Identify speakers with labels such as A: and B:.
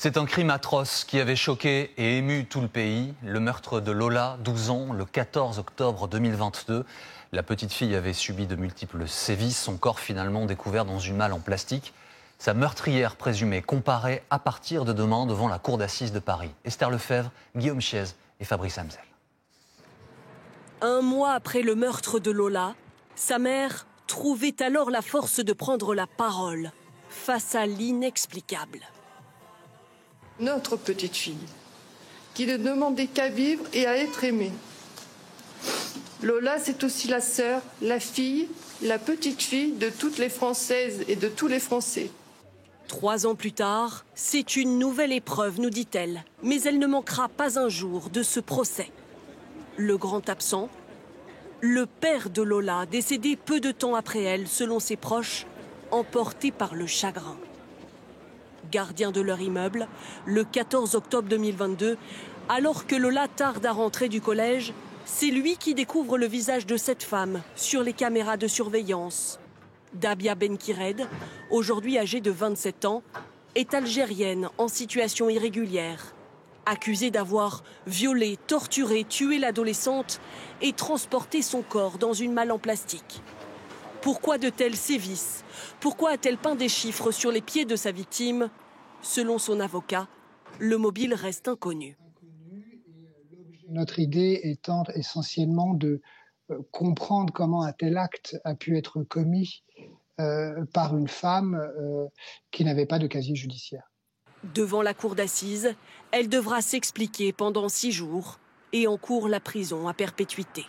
A: C'est un crime atroce qui avait choqué et ému tout le pays. Le meurtre de Lola, 12 ans, le 14 octobre 2022. La petite fille avait subi de multiples sévices. Son corps finalement découvert dans une malle en plastique. Sa meurtrière présumée comparée à partir de demain devant la cour d'assises de Paris. Esther Lefebvre, Guillaume Chiez et Fabrice Hamzel.
B: Un mois après le meurtre de Lola, sa mère trouvait alors la force de prendre la parole face à l'inexplicable.
C: Notre petite fille, qui ne demandait qu'à vivre et à être aimée. Lola, c'est aussi la sœur, la fille, la petite fille de toutes les Françaises et de tous les Français.
B: 3 ans plus tard, c'est une nouvelle épreuve, nous dit-elle. Mais elle ne manquera pas un jour de ce procès. Le grand absent, le père de Lola, décédé peu de temps après elle, selon ses proches, emporté par le chagrin. Gardien de leur immeuble, le 14 octobre 2022, alors que Lola tarde à rentrer du collège, c'est lui qui découvre le visage de cette femme sur les caméras de surveillance. Dabia Benkired, aujourd'hui âgée de 27 ans, est algérienne en situation irrégulière. Accusée d'avoir violé, torturé, tué l'adolescente et transporté son corps dans une malle en plastique. Pourquoi de tels sévices? Pourquoi a-t-elle peint des chiffres sur les pieds de sa victime? Selon son avocat, le mobile reste inconnu.
D: Notre idée étant essentiellement de comprendre comment un tel acte a pu être commis par une femme qui n'avait pas de casier judiciaire.
B: Devant la cour d'assises, elle devra s'expliquer pendant 6 jours et encourt la prison à perpétuité.